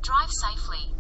Drive safely.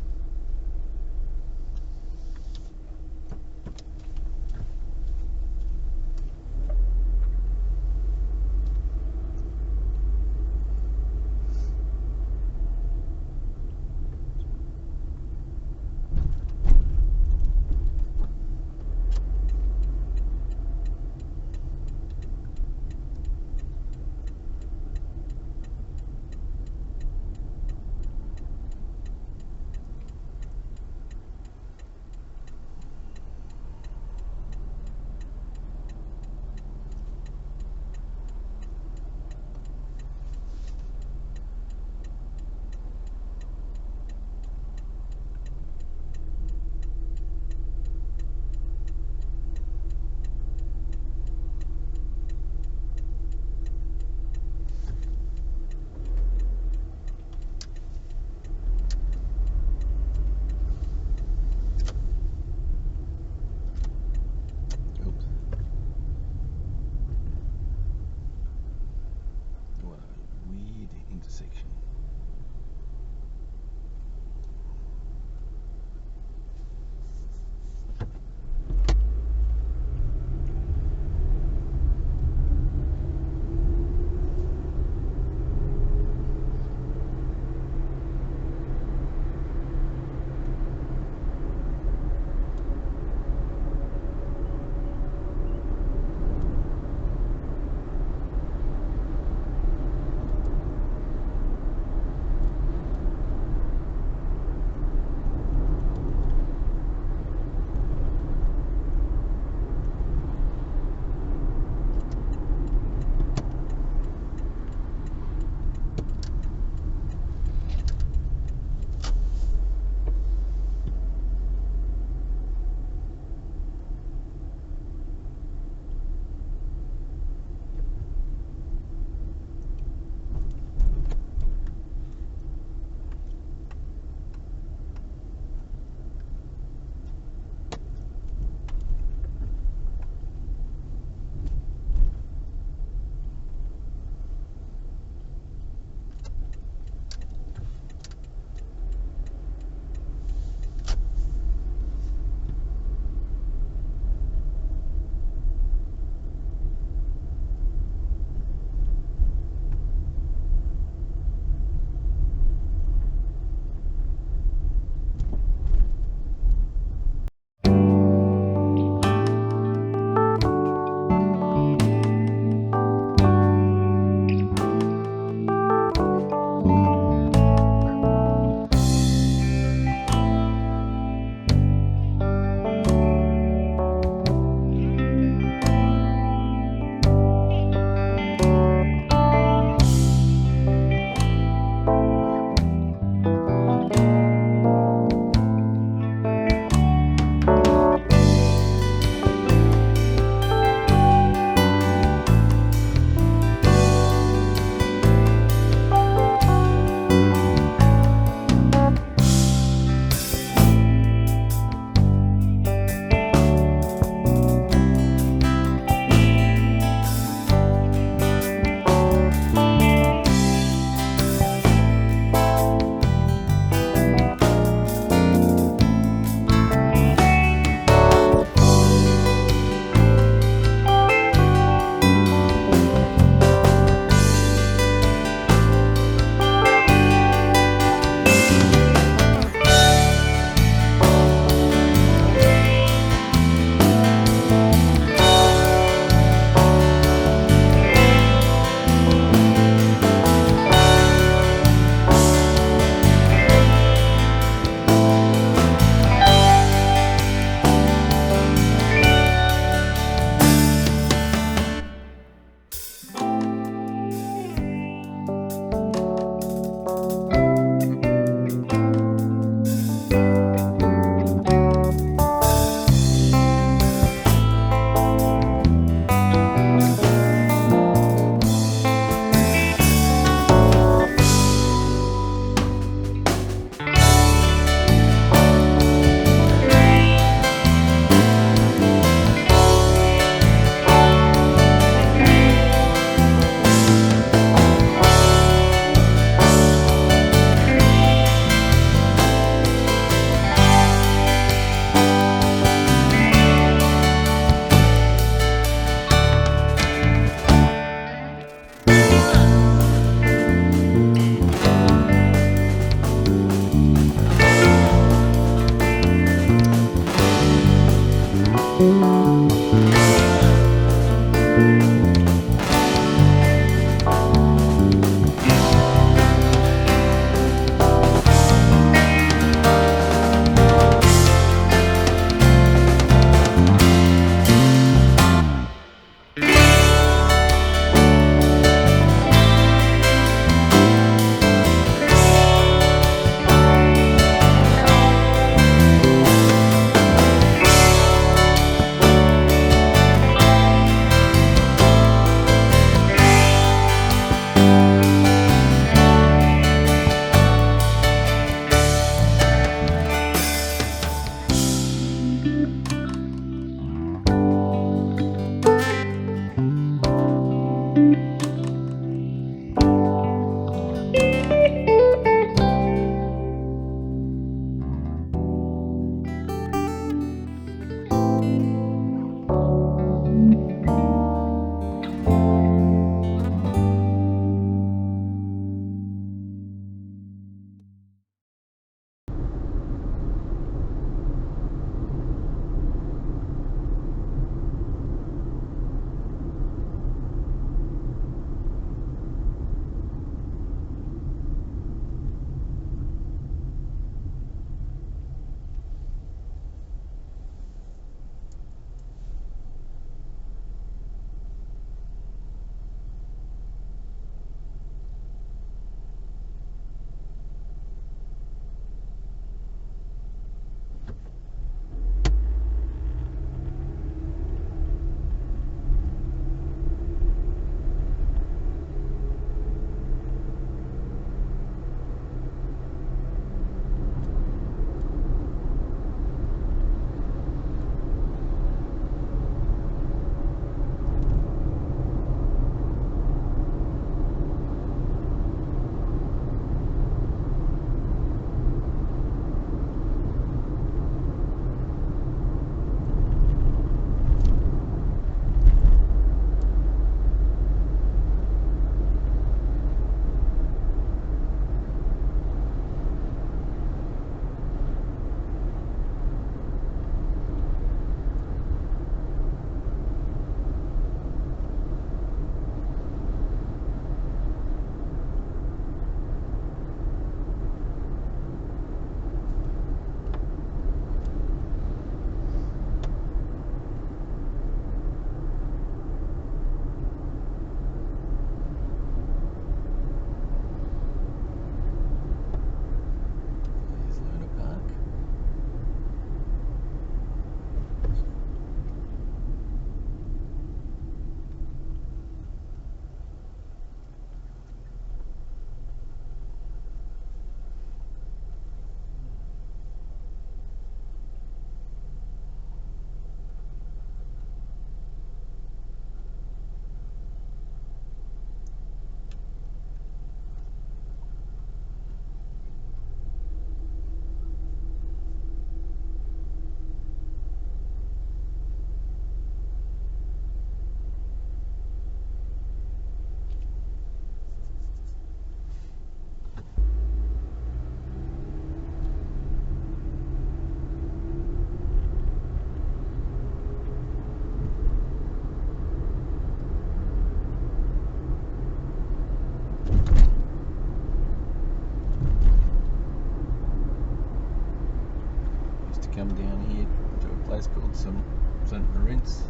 come down here to a place called St. Marin's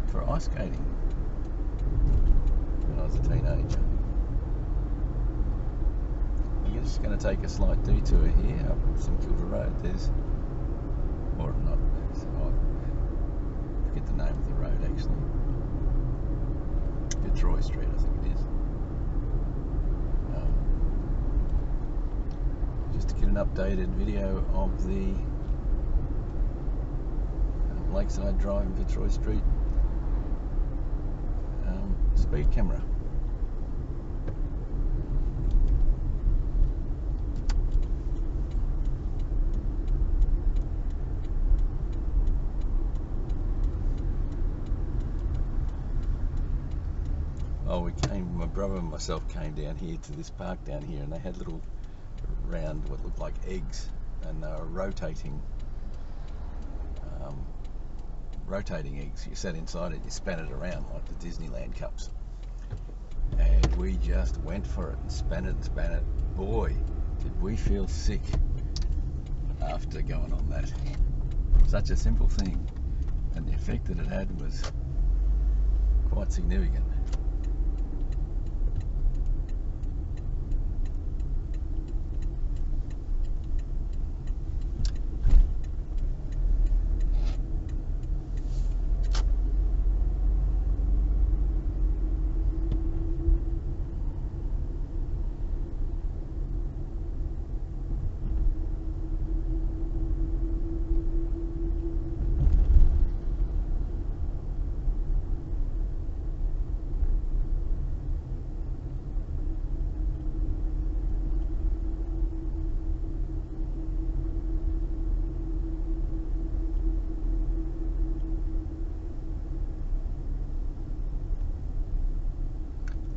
for ice skating when I was a teenager. I'm just going to take a slight detour here up St Kilda Road. There's, or not, I forget the name of the road actually. Fitzroy Street, I think it is. Just to get an updated video of the Lakeside Drive and Fitzroy Street speed camera. My brother and myself came down here to this park down here, and they had little round what looked like eggs, and they were rotating rotating eggs. You sat inside it, you span it around like the Disneyland cups. And we just went for it and span it and span it. Boy, did we feel sick after going on that. Such a simple thing, and the effect that it had was quite significant.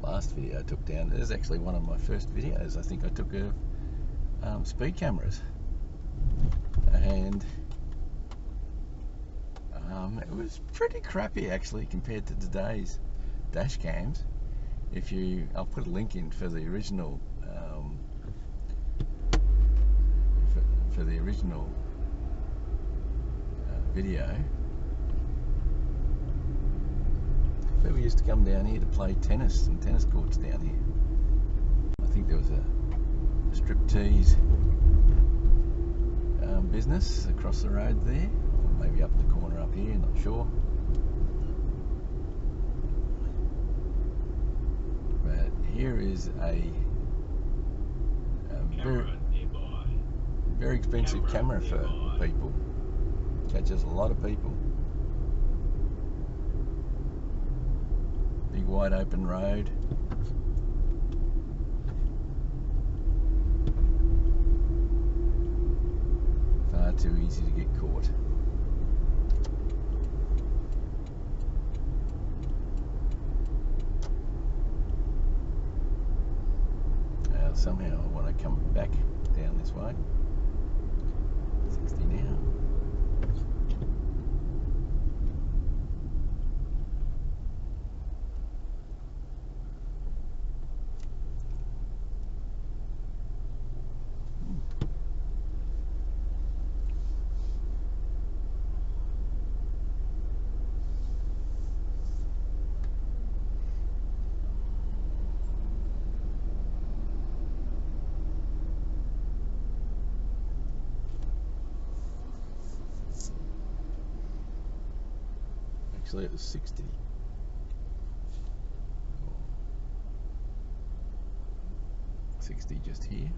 Last video I took down, it is actually one of my first videos. I think I took of speed cameras, and it was pretty crappy actually compared to today's dash cams. I'll put a link in for the original for the original video. People used to come down here to play tennis, and tennis courts down here. I think there was a striptease business across the road there, or maybe up the corner up here, not sure. But here is a very expensive camera for people. Catches a lot of people. Big wide open road. Far too easy to get caught. Somehow I want to come back down this way. 60 now. Actually, it was 60. 60 just here.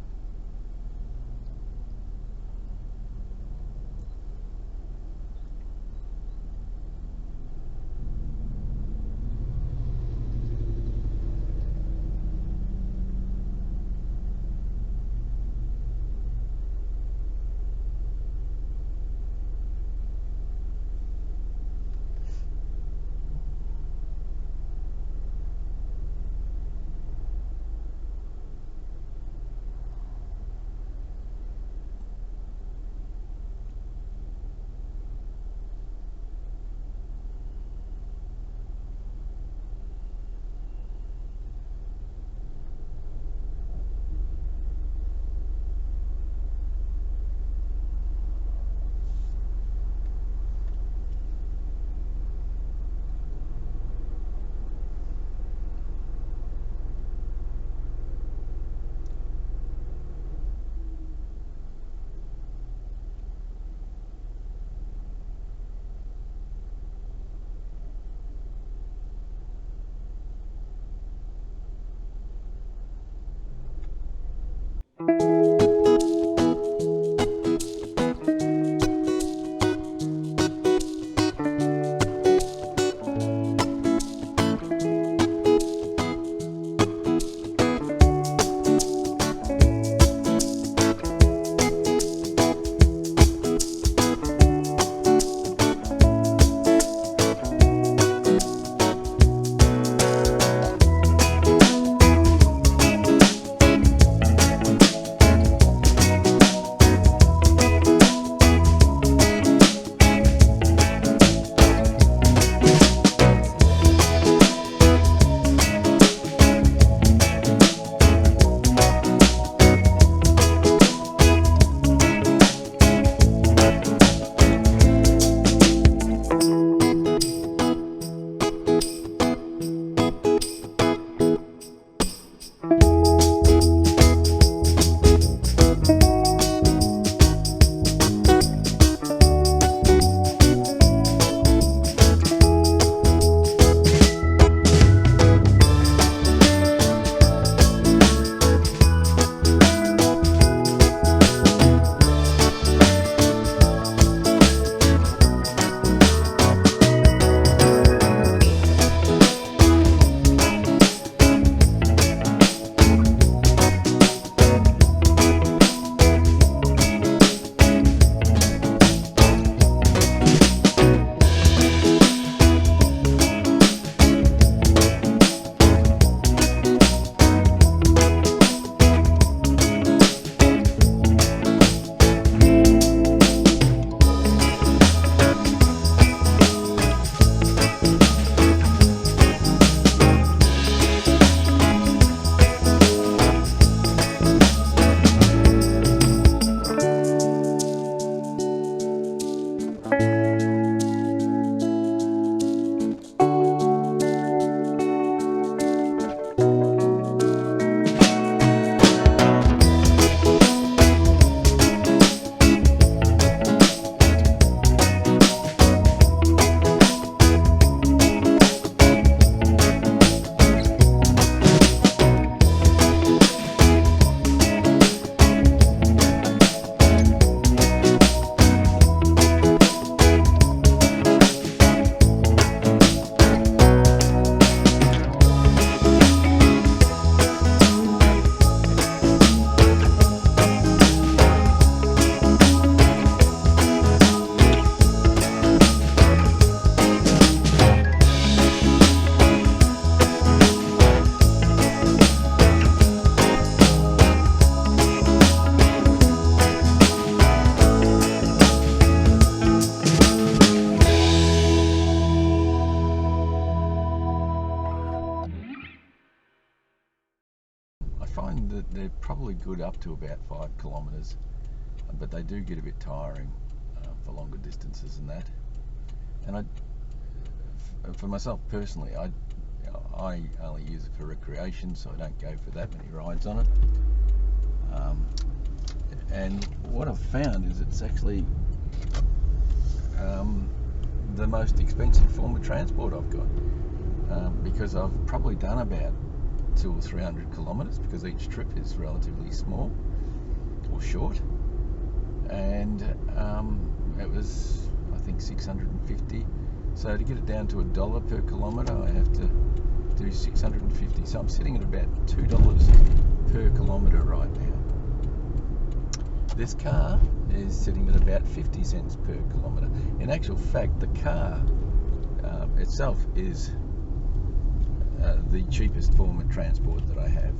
probably good up to about 5 kilometres, but they do get a bit tiring for longer distances than that. And for myself personally, I only use it for recreation, so I don't go for that many rides on it. And what I've found is it's actually the most expensive form of transport I've got, because I've probably done about 200 or 300 kilometres, because each trip is relatively small or short, and it was, I think, 650. So to get it down to $1 per kilometre, I have to do 650. So I'm sitting at about $2 per kilometre right now. This car is sitting at about 50 cents per kilometre. In actual fact, the car itself is the cheapest form of transport that I have.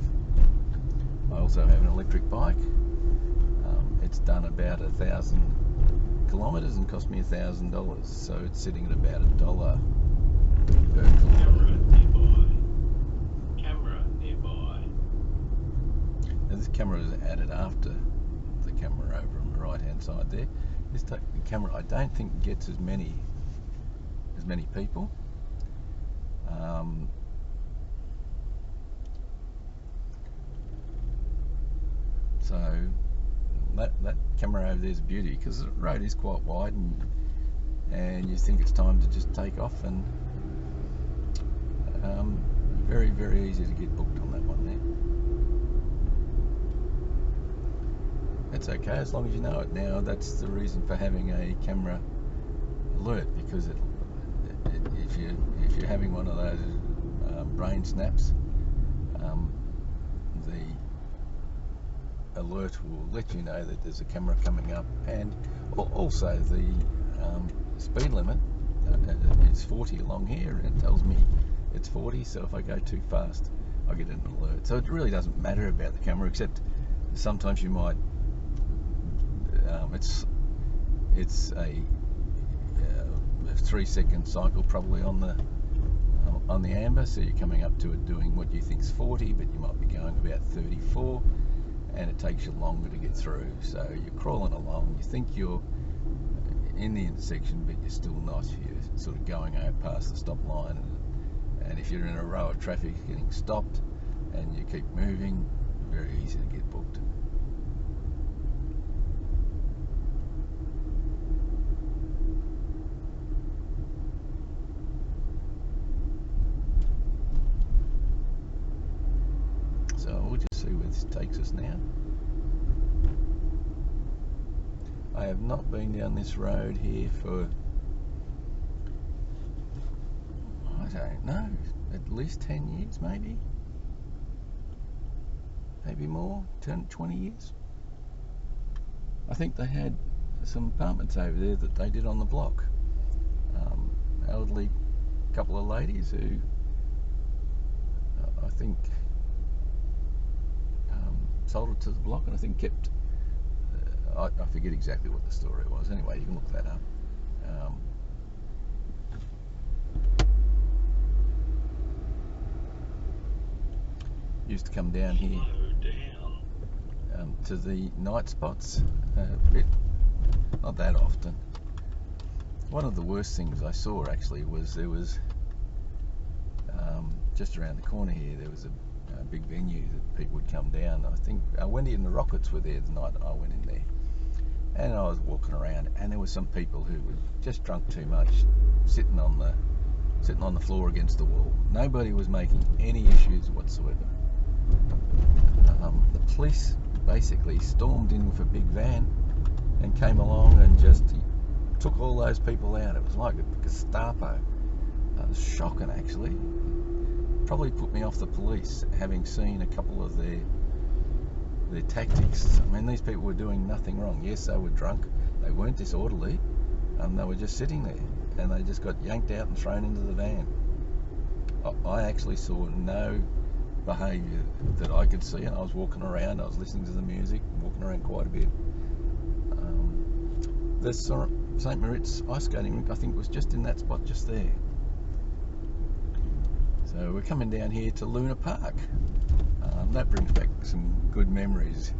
I also have an electric bike. It's done about 1,000 kilometres and cost me $1,000, so it's sitting at about $1 per kilometre. Camera nearby. Now this camera is added after the camera over on the right hand side there. This camera, I don't think gets as many people. So that camera over there is a beauty, because the road is quite wide, and you think it's time to just take off, and very, very easy to get booked on that one there. It's okay as long as you know it. Now that's the reason for having a camera alert, because if you're having one of those brain snaps, the alert will let you know that there's a camera coming up, and also the speed limit is 40 along here, and it tells me it's 40, so if I go too fast I get an alert. So it really doesn't matter about the camera, except sometimes you might it's a 3-second cycle probably on the amber, so you're coming up to it doing what you think is 40, but you might be going about 34, and it takes you longer to get through. So you're crawling along, you think you're in the intersection, but you're still not. You're sort of going out past the stop line, and if you're in a row of traffic getting stopped and you keep moving, very easy to get booked. So we'll just see where this takes us now. I have not been down this road here for, I don't know, at least 10 years maybe more, 10, 20 years. I think they had some apartments over there that they did on the block. Elderly couple of ladies who I think sold it to the block, and I think kept, I forget exactly what the story was. Anyway, you can look that up. Used to come down here to the night spots a bit, not that often. One of the worst things I saw actually was there was just around the corner here, there was a big venue that people would come down. I think Wendy and the Rockets were there the night I went in there, and I was walking around, and there were some people who were just drunk too much, sitting on the floor against the wall. Nobody was making any issues whatsoever. The police basically stormed in with a big van and came along and just took all those people out. It was like a Gestapo. It was shocking, actually. Probably put me off the police, having seen a couple of their tactics. I mean, these people were doing nothing wrong. Yes, they were drunk, they weren't disorderly, they were just sitting there, and they just got yanked out and thrown into the van. I actually saw no behaviour that I could see, and I was walking around, I was listening to the music, walking around quite a bit. The St. Moritz ice skating rink, I think, was just in that spot just there. So we're coming down here to Luna Park. that brings back some good memories,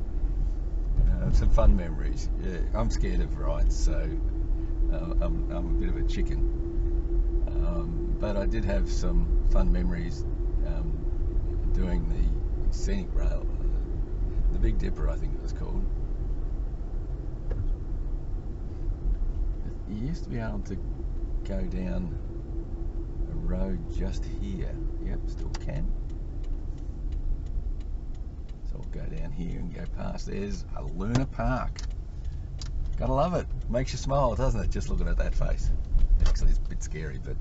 some fun memories. Yeah, I'm scared of heights, so I'm a bit of a chicken. But I did have some fun memories doing the scenic rail, the Big Dipper, I think it was called. You used to be able to go down a road just here. Yep, still can. So I'll go down here and go past. There's a Luna Park. Gotta love it. Makes you smile, doesn't it? Just looking at that face. Actually, it's a bit scary, but.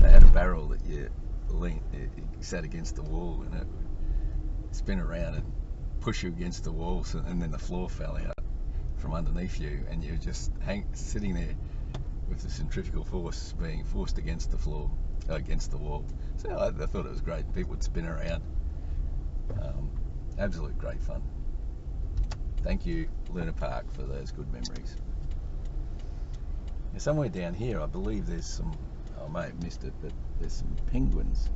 They had a barrel that you sat against the wall and it would spin around and push you against the wall, and then the floor fell out from underneath you, and you're just sitting there with the centrifugal force being forced against the floor, against the wall. So I thought it was great. People would spin around. Absolute great fun. Thank you, Luna Park, for those good memories. Now, somewhere down here, I believe there's some, I may have missed it, but there's some penguins.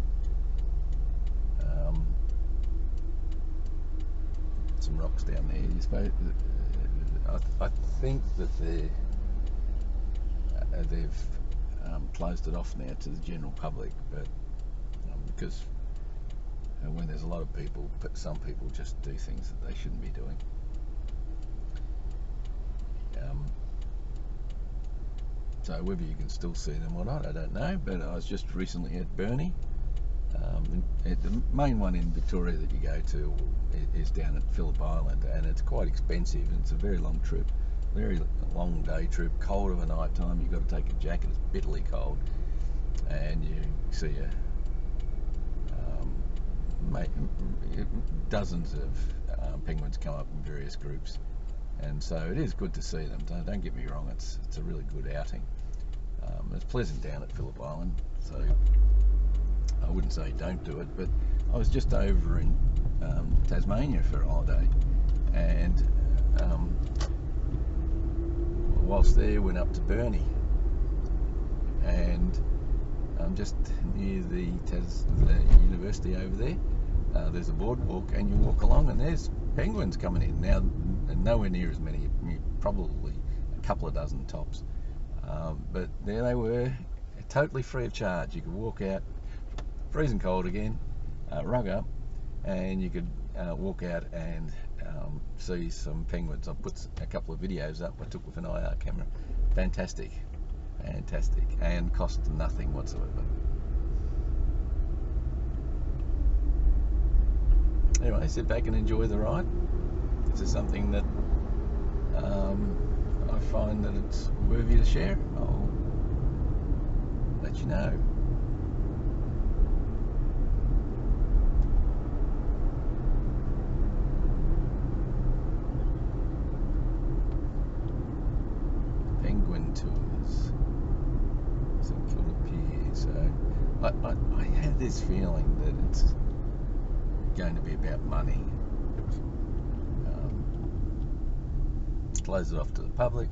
Some rocks down there. You suppose, I think that they've closed it off now to the general public, but because when there's a lot of people, but some people just do things that they shouldn't be doing. So whether you can still see them or not, I don't know, but I was just recently at Burnie. The main one in Victoria that you go to is down at Phillip Island, and it's quite expensive, and it's a very long trip, very long day trip, cold of a night time. You've got to take a jacket, it's bitterly cold, and you see dozens of penguins come up in various groups, and so it is good to see them. Don't get me wrong, it's a really good outing. It's pleasant down at Phillip Island, so I wouldn't say don't do it, but I was just over in Tasmania for a holiday, and whilst there went up to Burnie, and just near the university over there, there's a boardwalk, and you walk along and there's penguins coming in. Now, nowhere near as many, probably a couple of dozen tops, but there they were, totally free of charge. You could walk out, freezing cold again, rug up, and you could walk out and see some penguins. I put a couple of videos up I took with an IR camera. Fantastic, fantastic, and cost nothing whatsoever. Anyway, sit back and enjoy the ride. This is something that I find that it's worthy to share. I'll let you know. Penguin tours. St Kilda Pier. So I have this feeling that it's going to be about money. Close it off to the public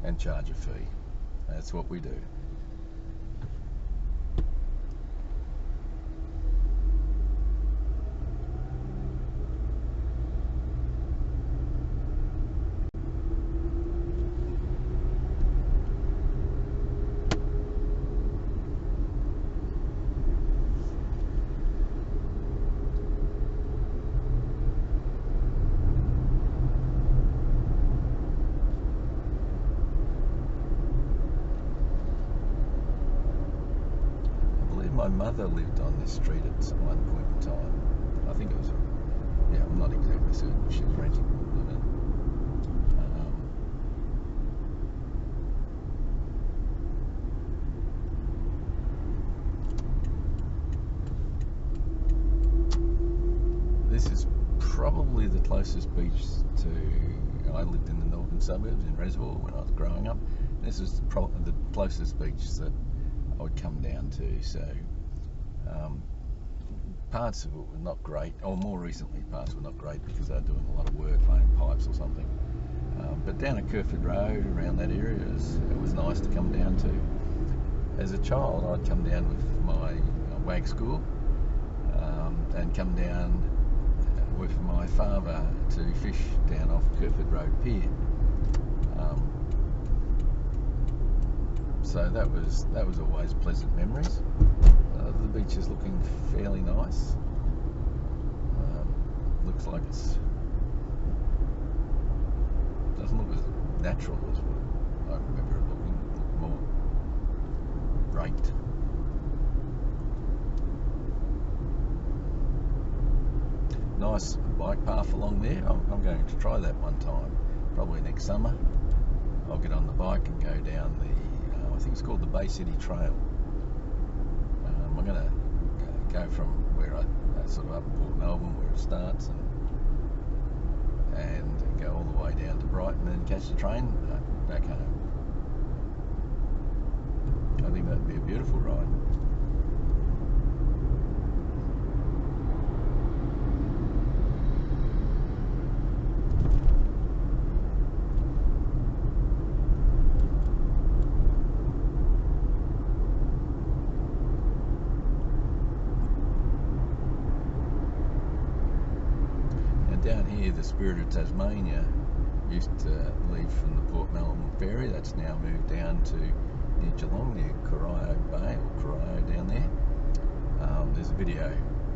and charge a fee. That's what we do. My mother lived on this street at one point in time. I think it was, yeah, I'm not exactly certain if she was renting or living. This is probably the closest beach to, I lived in the northern suburbs in Reservoir when I was growing up. This is the closest beach that I would come down to, so parts of it were not great, or more recently parts were not great because they were doing a lot of work, laying pipes or something. But down at Kerford Road, around that area, it was nice to come down to. As a child, I'd come down with my WAG school and come down with my father to fish down off Kerford Road Pier. So that was always pleasant memories. The beach is looking fairly nice. Looks like doesn't look as natural as what I remember it looking. More raked. Nice bike path along there. I'm going to try that one time, probably next summer. I'll get on the bike and go down the, I think it's called the Bay City Trail. I'm going to go from where I sort of up in Port Melbourne, where it starts, and go all the way down to Brighton and catch the train back home. I think that'd be a beautiful ride. Down here, the Spirit of Tasmania used to leave from the Port Melbourne ferry. That's now moved down to near Geelong, near Corio Bay, or Corio down there. There's a video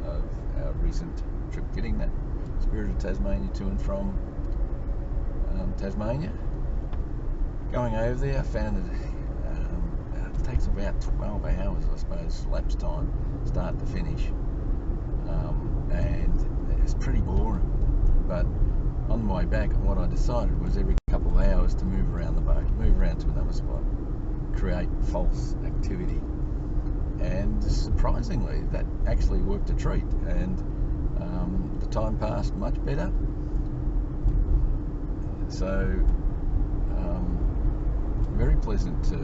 of our recent trip getting that Spirit of Tasmania to and from Tasmania. Going over there, I found it takes about 12 hours, I suppose, lapse time, start to finish, and it's pretty boring. But on the way back, what I decided was every couple of hours to move around the boat, move around to another spot, create false activity. And surprisingly, that actually worked a treat, and the time passed much better. So very pleasant to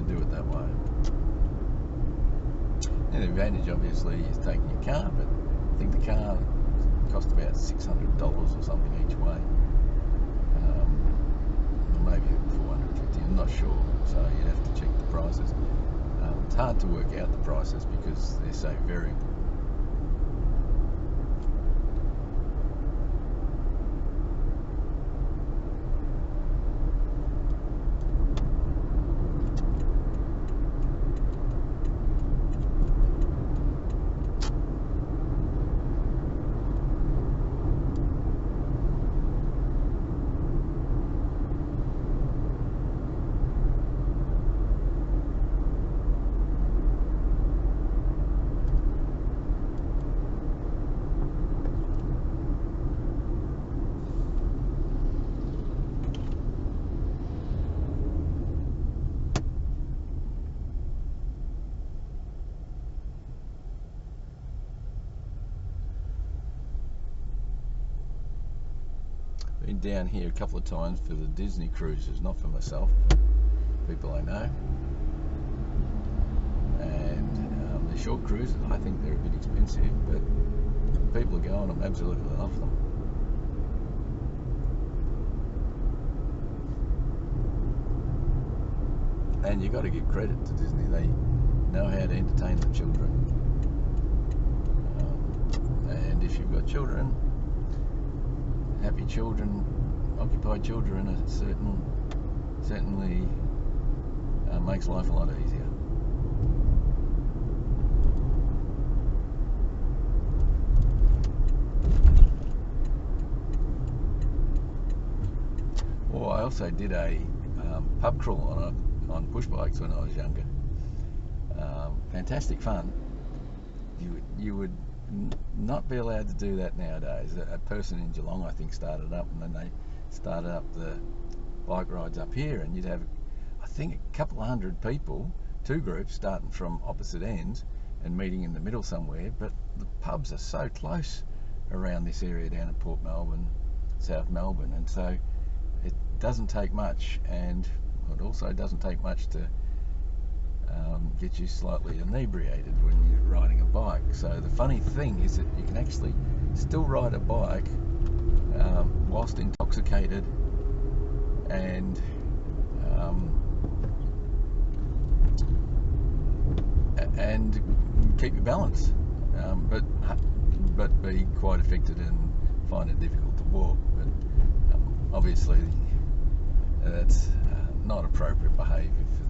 do it that way. And the advantage, obviously, is taking your car, but I think the car cost about $600 or something each way, maybe $450, I'm not sure, so you'd have to check the prices. It's hard to work out the prices because they're so variable. Been down here a couple of times for the Disney cruises, not for myself, but people I know. And the short cruises, I think they're a bit expensive, but people are going, I'm absolutely love them. And you got to give credit to Disney, they know how to entertain the children. And if you've got children, happy children, occupied children, it certainly makes life a lot easier. Well, I also did a pub crawl on push bikes when I was younger. Fantastic fun. You would not be allowed to do that nowadays. A person in Geelong, I think, started up, and then they started up the bike rides up here, and you'd have, I think, a couple of hundred people, two groups starting from opposite ends and meeting in the middle somewhere. But the pubs are so close around this area down at Port Melbourne, South Melbourne, and so it doesn't take much, and it also doesn't take much to get you slightly inebriated when you're riding a bike. So the funny thing is that you can actually still ride a bike whilst intoxicated and keep your balance, but be quite affected and find it difficult to walk. But obviously that's not appropriate behaviour for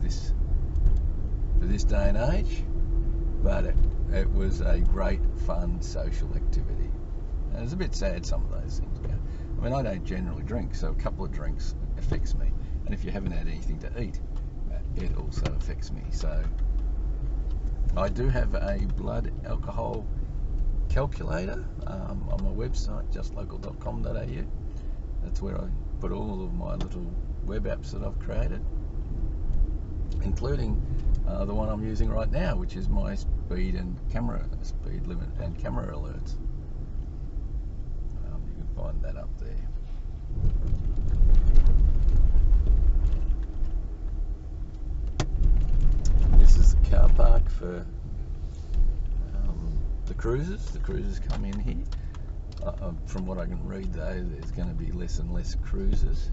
this day and age. But it was a great fun social activity. And it's a bit sad some of those things go. I mean, I don't generally drink, so a couple of drinks affects me. And if you haven't had anything to eat, it also affects me. So I do have a blood alcohol calculator on my website, justlocal.com.au. That's where I put all of my little web apps that I've created, including the one I'm using right now, which is my speed limit and camera alerts. You can find that up there. This is the car park for the cruisers. The cruisers come in here. From what I can read though, there's going to be less and less cruisers.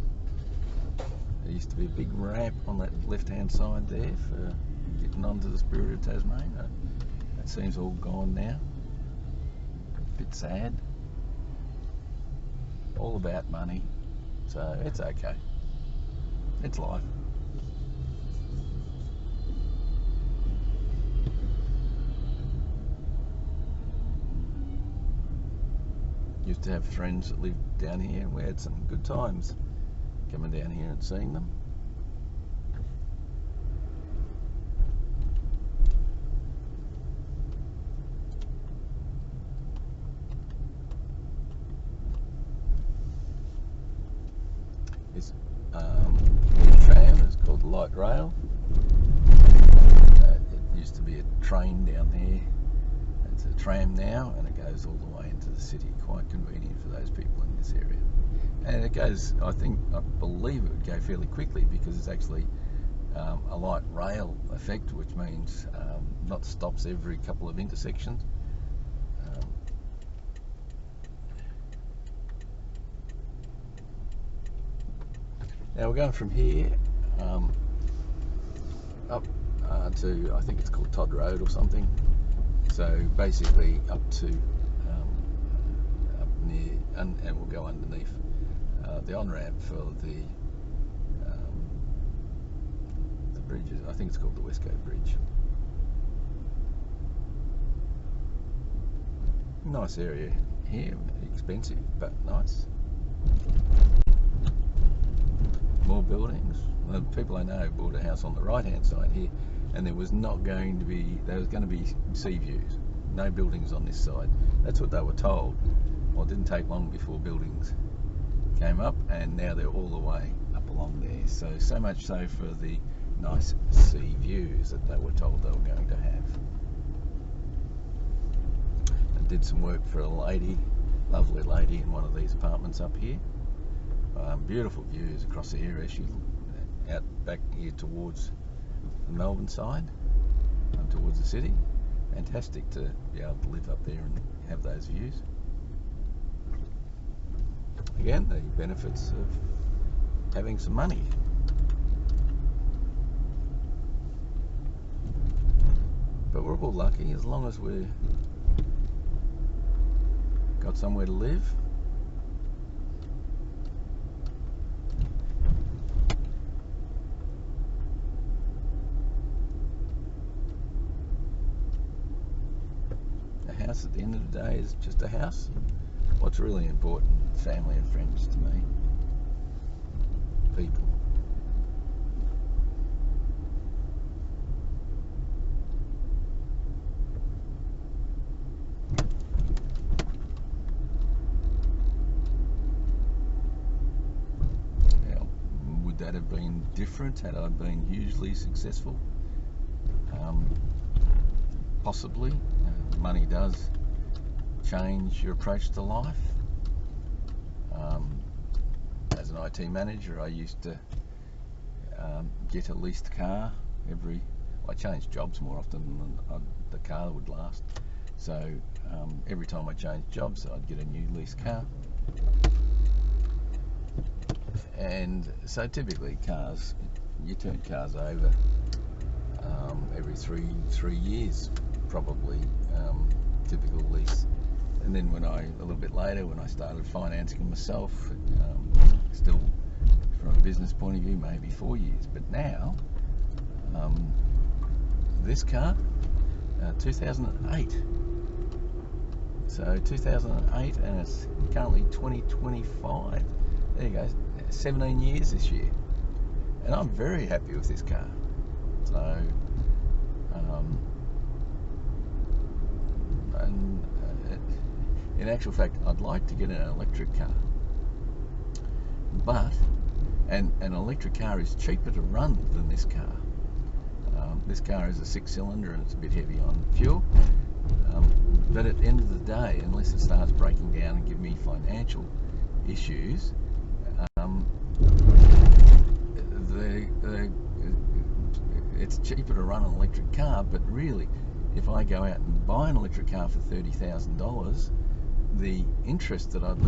There used to be a big ramp on that left hand side there for getting onto the Spirit of Tasmania. That seems all gone now. A bit sad. All about money, so it's okay. It's life. Used to have friends that lived down here, and we had some good times coming down here and seeing them. This tram is called light rail. It used to be a train down there. It's a tram now, and it goes all the way into the city. Quite convenient for those people in this area. And it goes, I believe it would go fairly quickly because it's actually a light rail effect, which means not stops every couple of intersections. Now we're going from here up to, I think it's called Todd Road or something. So basically up to up near, and we'll go underneath the on-ramp for the bridges. I think it's called the Westgate Bridge. Nice area here, expensive but nice. More buildings. The people I know bought a house on the right hand side here, and there was going to be sea views, no buildings on this side. That's what they were told. Well, it didn't take long before buildings came up, and now they're all the way up along there. So much so for the nice sea views that they were told they were going to have. I did some work for a lady, lovely lady, in one of these apartments up here. Beautiful views across the area. She's out back here towards the Melbourne side, towards the city. Fantastic to be able to live up there and have those views. Again, the benefits of having some money. But we're all lucky as long as we've got somewhere to live. A house at the end of the day is just a house. What's really important? Family and friends to me. People. Now, would that have been different had I been hugely successful? Possibly. Money does change your approach to life. As an IT manager, I used to get a leased car I changed jobs more often than the car would last. So every time I changed jobs, I'd get a new lease car. And so typically cars, you turn cars over every three years, probably, typical lease. And then a little bit later, when I started financing them myself, still from a business point of view, maybe 4 years. But now, this car, 2008. So 2008, and it's currently 2025. There you go, 17 years this year. And I'm very happy with this car. So, in actual fact, I'd like to get an electric car. But, and an electric car is cheaper to run than this car. This car is a 6-cylinder and it's a bit heavy on fuel. But at the end of the day, unless it starts breaking down and give me financial issues, it's cheaper to run an electric car. But really, if I go out and buy an electric car for $30,000, the interest that I'd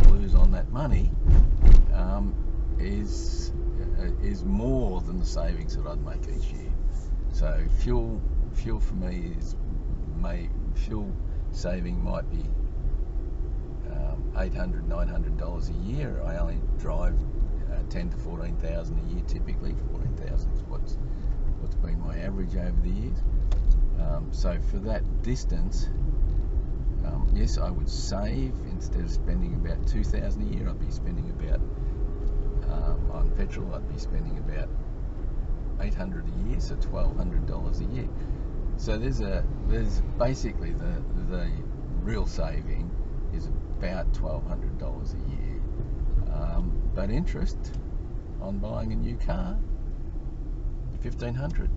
lose on that money is more than the savings that I'd make each year. So fuel for me fuel saving might be $800, $900 a year. I only drive 10 to 14,000 a year typically. 14,000 is what's been my average over the years. So for that distance, yes, I would save. Instead of spending about $2,000 a year, I'd be spending about on petrol. I'd be spending about $800 a year, so $1,200 a year. So there's basically the real saving is about $1,200 a year. But interest on buying a new car, $1,500.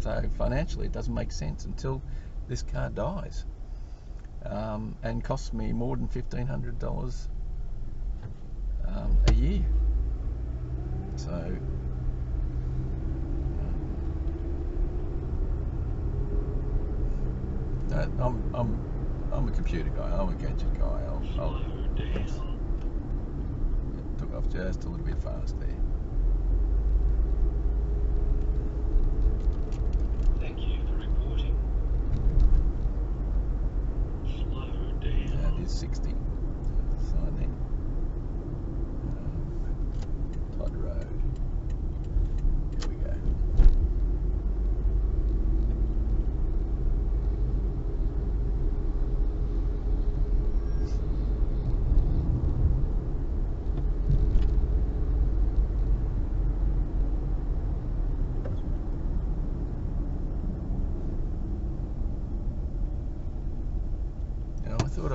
So financially, it doesn't make sense until this car dies, and costs me more than $1,500 a year. So I'm a computer guy. I'm a gadget guy. Took off just a little bit fast there. Thank you for reporting. Slow down. That is 60. Sign in. Todd Road. Here we go. I thought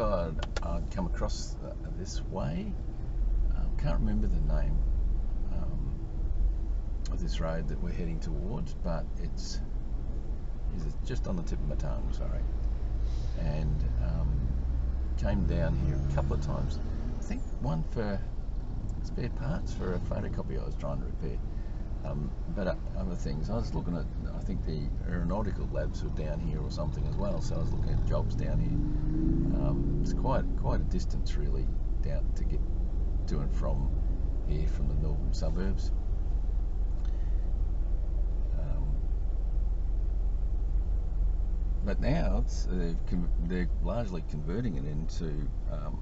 I'd come across this way. Can't remember the name of this road that we're heading towards, but it's just on the tip of my tongue, sorry. And came down here a couple of times. I think one for spare parts for a photocopier I was trying to repair. But other things, I was looking at, I think the aeronautical labs were down here or something as well, so I was looking at jobs down here. It's quite a distance really down to get to and from here from the northern suburbs. But now they're largely converting it into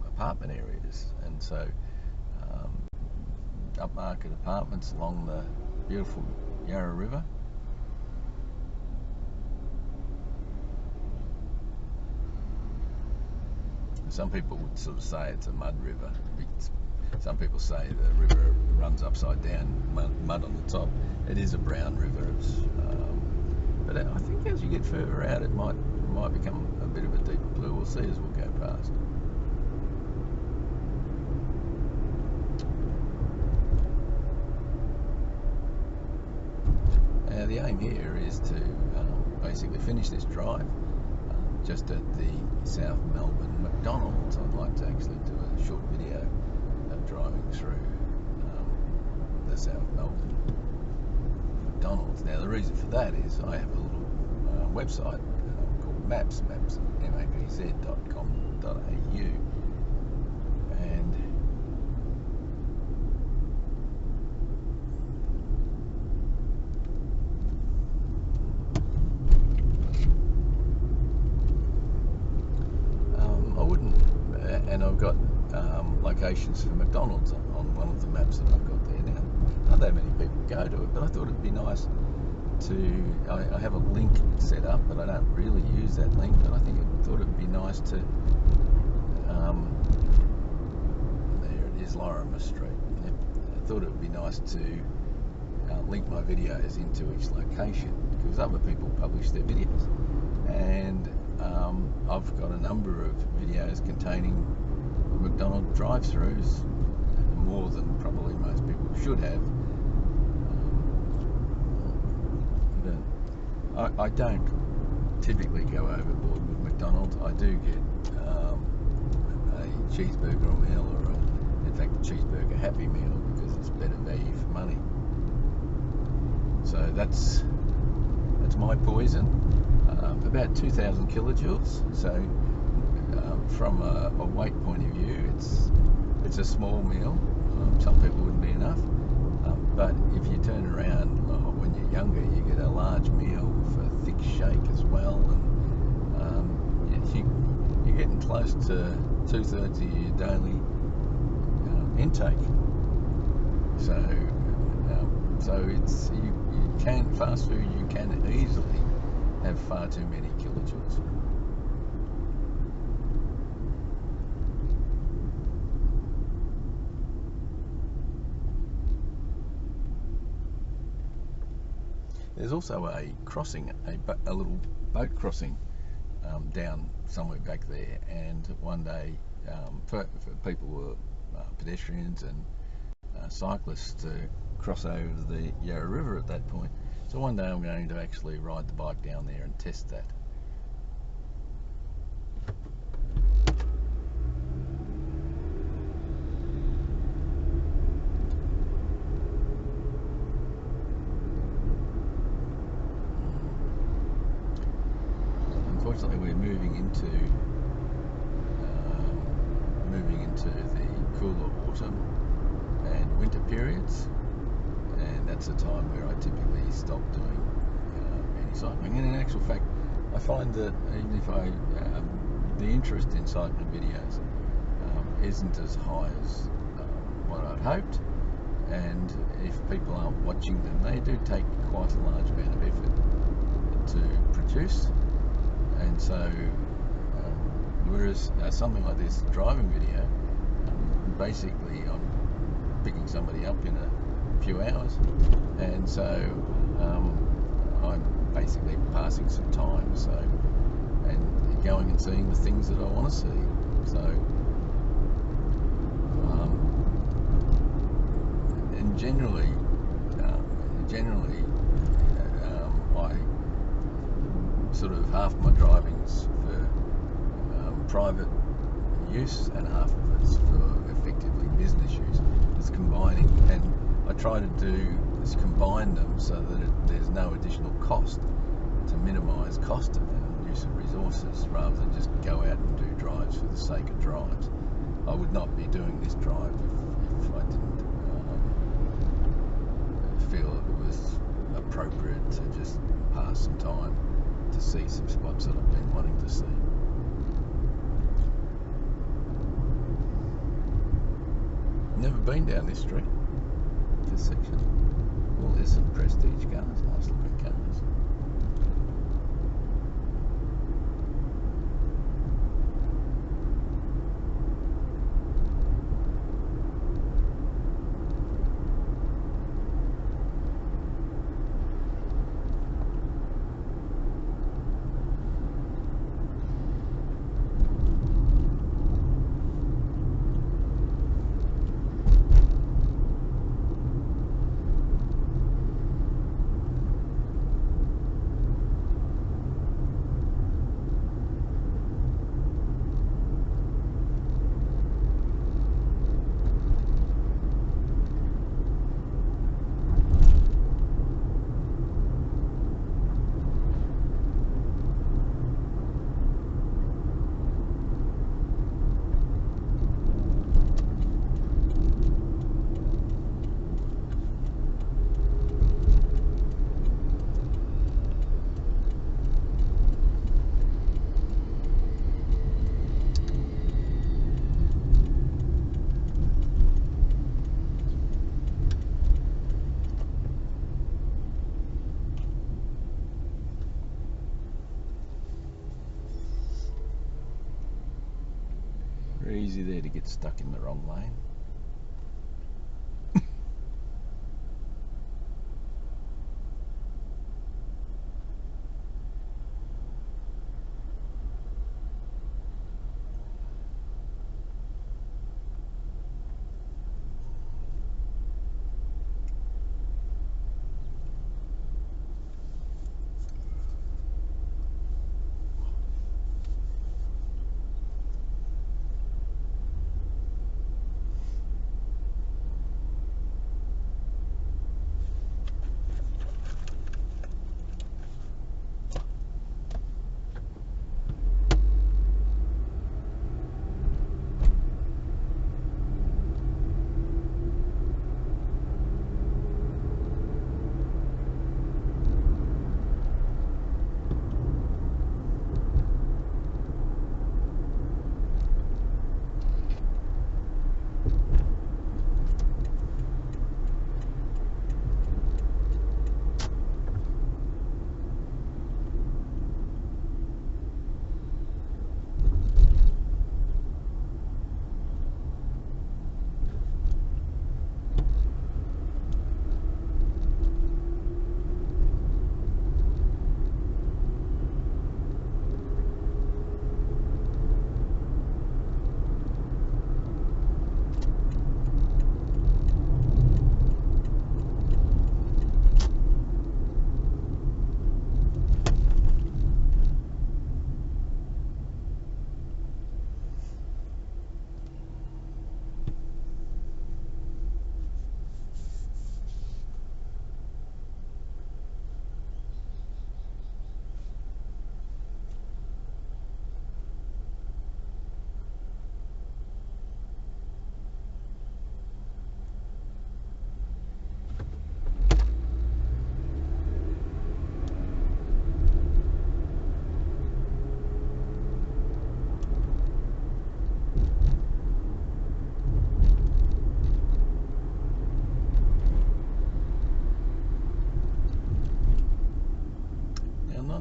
apartment areas, and so upmarket apartments along the beautiful Yarra River. Some people would sort of say it's a mud river. Some people say the river runs upside down, mud on the top. It is a brown river. But I think as you get further out, it might become a bit of a deeper blue. We'll see as we'll go past. Now the aim here is to basically finish this drive just at the South Melbourne McDonald's. I'd like to actually do a short video of driving through the South Melbourne McDonald's. Now the reason for that is I have a little website called Maps, mapz.com.au, and I wouldn't, and I've got locations for McDonald's on one of the maps that I've got there now. Not that many people go to it, but I thought it'd be nice to, I have a link set up, but I don't really use that link, but I thought it'd be nice to, there it is, Lorimer Street. I thought it would be nice to link my videos into each location, because other people publish their videos, and I've got a number of videos containing McDonald's drive-throughs, more than probably most people should have. I don't typically go overboard with McDonald's. I do get a cheeseburger meal, or in fact a cheeseburger Happy Meal, because it's better value for money. So that's my poison. About 2,000 kilojoules. So from a weight point of view, it's a small meal. Some people wouldn't be enough. But if you turn around when you're younger, you get a large meal with a thick shake as well, and you're getting close to 2/3 of your daily intake. So it's you can fast food. You can easily have far too many kilojoules. There's also a crossing, a little boat crossing down somewhere back there, and one day for people who are pedestrians and cyclists to cross over the Yarra River at that point. So one day I'm going to actually ride the bike down there and test that. Unfortunately, we're moving into the cooler autumn and winter periods, and that's the time where I typically stop doing any cycling. And in actual fact, I find that even if the interest in cycling videos isn't as high as what I'd hoped, and if people aren't watching them, they do take quite a large amount of effort to produce. And so, whereas something like this driving video, basically I'm picking somebody up in a few hours, and so I'm basically passing some time, and going and seeing the things that I want to see. So, and generally, I sort of half my driving's for private use, and half of it's for effectively business use. It's combining, and I try to combine them so that there's no additional cost, to minimise cost and use of resources, rather than just go out and do drives for the sake of drives. I would not be doing this drive if I didn't feel it was appropriate to just pass some time to see some spots that I've been wanting to see. Never been down this street, this section. Well, there's some prestige cars, nice looking cars. easy there to get stuck in the wrong lane.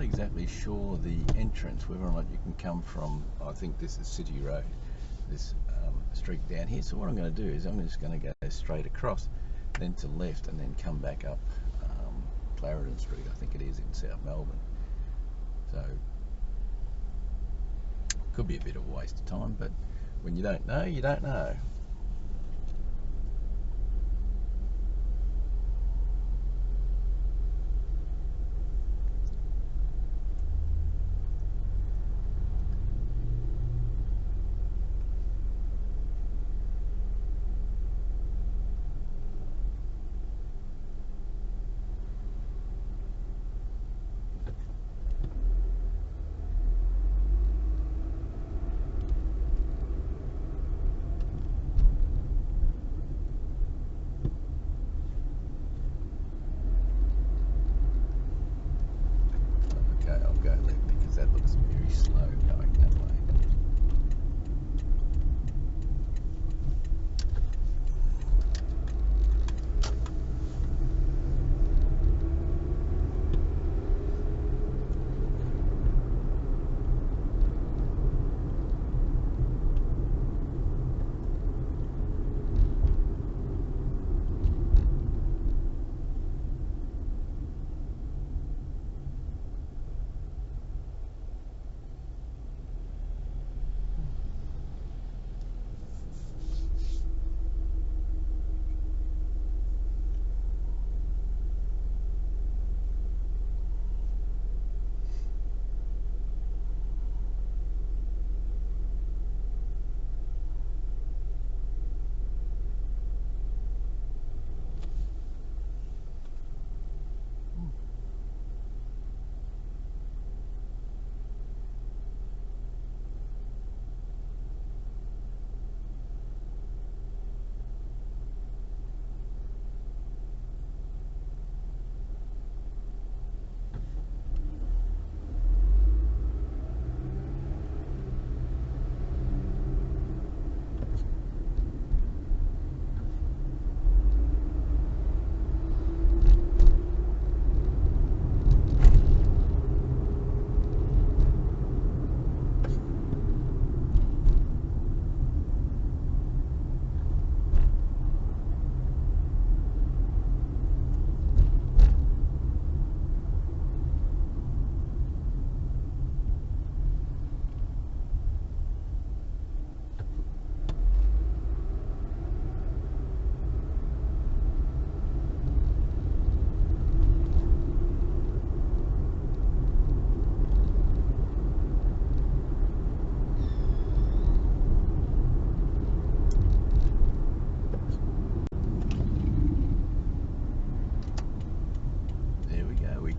Exactly sure the entrance, whether or not you can come from, I think this is City Road, this street down here. So what I'm going to do is I'm just going to go straight across, then to left, and then come back up Clarendon Street, I think it is, in South Melbourne. So could be a bit of a waste of time, but when you don't know, you don't know. That looks very slow going that way.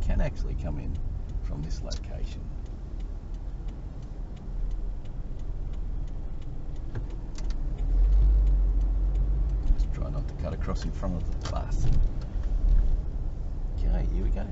can actually come in from this location. Just try not to cut across in front of the bus. Okay, here we go.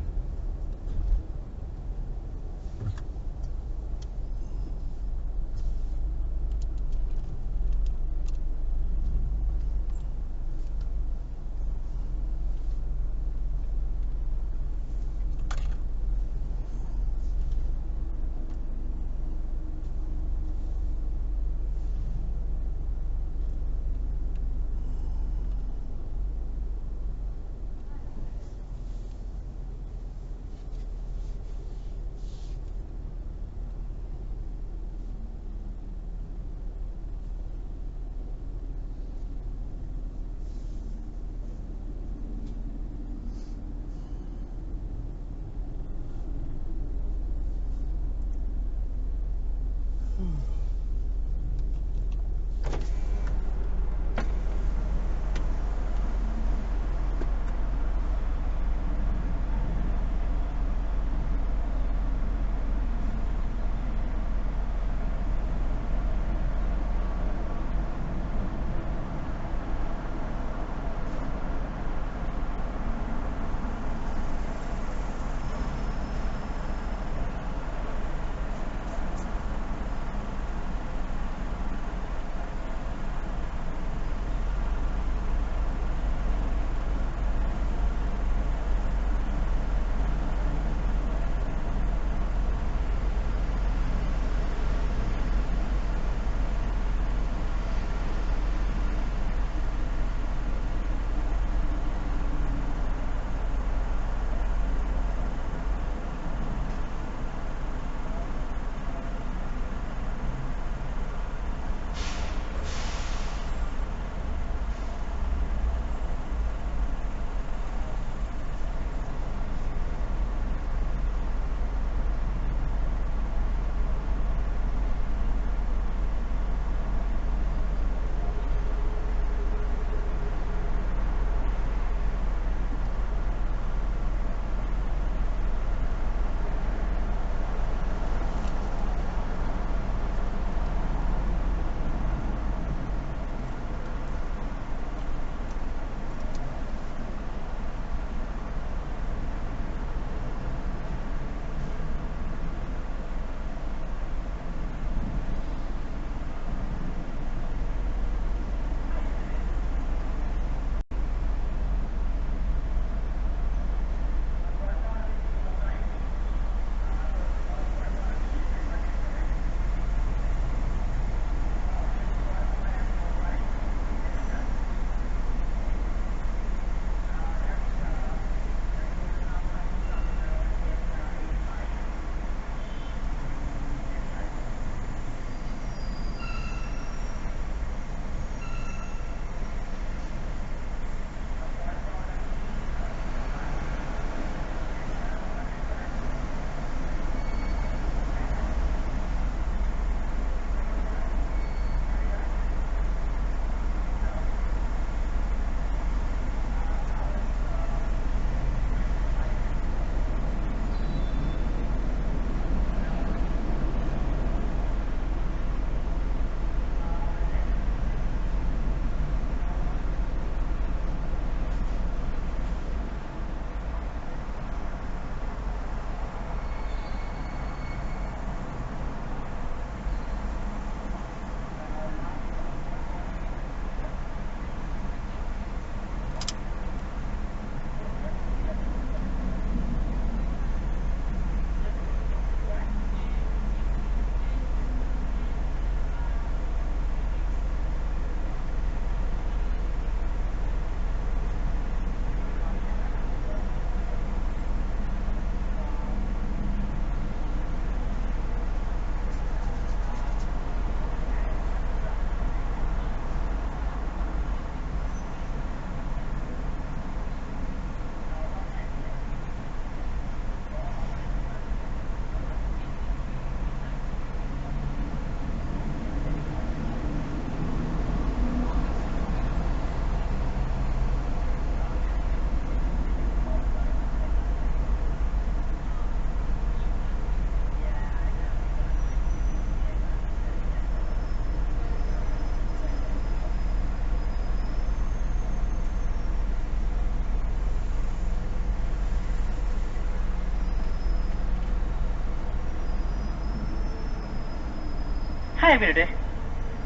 Hi, Vinay.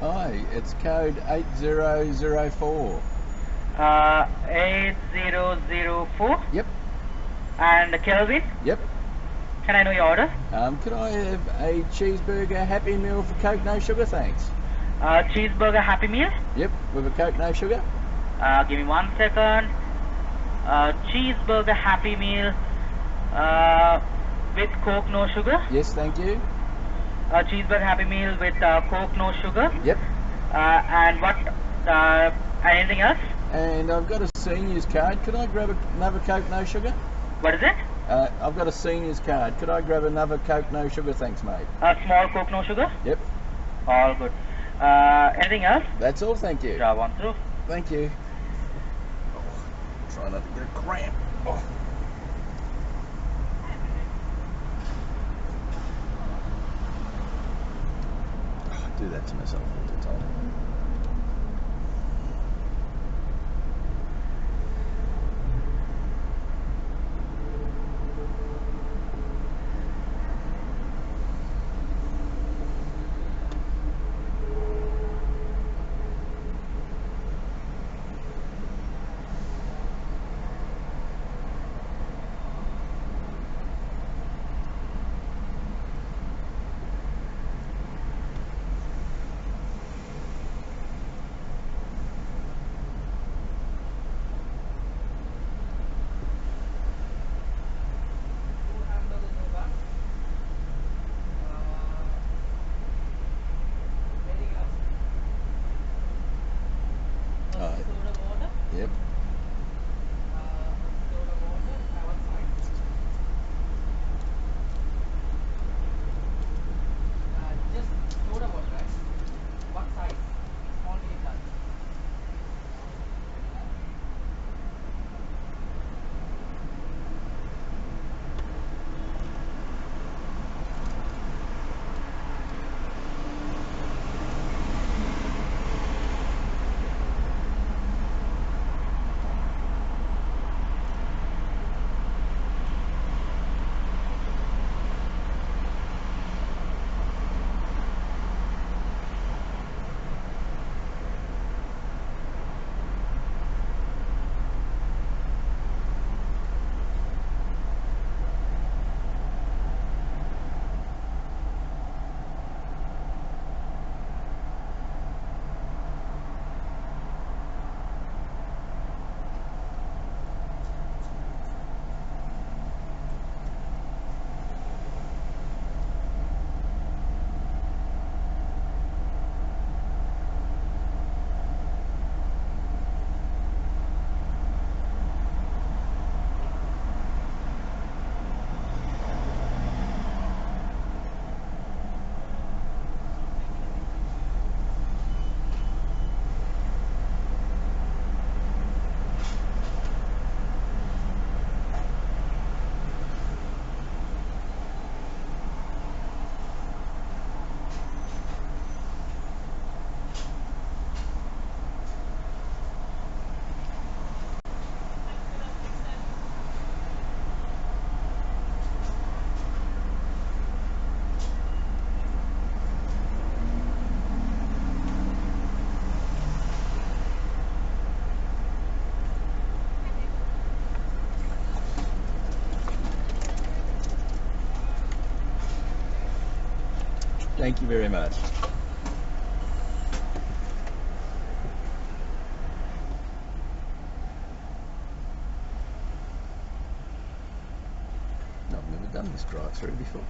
Hi, it's code 8004. 8004. Yep, And Kelvin, yep. can I know your order? Could I have a cheeseburger Happy Meal for Coke no sugar, thanks? Cheeseburger Happy Meal. Yep, with a Coke no sugar. Give me 1 second. Cheeseburger Happy Meal with Coke no sugar. Yes, thank you. Cheeseburger Happy Meal with Coke no sugar. Yep. And what? Anything else? And I've got a seniors card. Could I grab another Coke no sugar? What is it? I've got a seniors card. Could I grab another Coke no sugar, thanks, mate? Small Coke no sugar. Yep. All good. Anything else? That's all, thank you. Job on through. Thank you. Oh, try not to get a cramp. Oh. I do that to myself all the time. Yep. Just soda water, right? What size? Small, medium, large? Thank you very much. I've never done this drive-through before.